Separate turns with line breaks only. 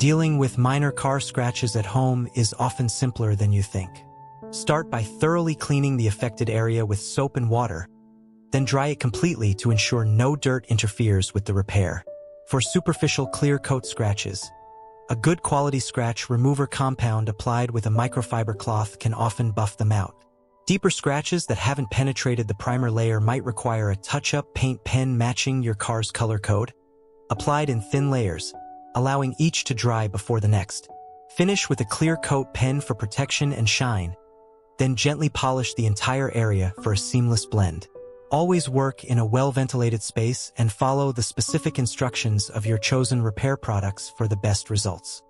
Dealing with minor car scratches at home is often simpler than you think. Start by thoroughly cleaning the affected area with soap and water, then dry it completely to ensure no dirt interferes with the repair. For superficial clear coat scratches, a good quality scratch remover compound applied with a microfiber cloth can often buff them out. Deeper scratches that haven't penetrated the primer layer might require a touch-up paint pen matching your car's color code, applied in thin layers, allowing each to dry before the next. Finish with a clear coat pen for protection and shine, then gently polish the entire area for a seamless blend. Always work in a well-ventilated space and follow the specific instructions of your chosen repair products for the best results.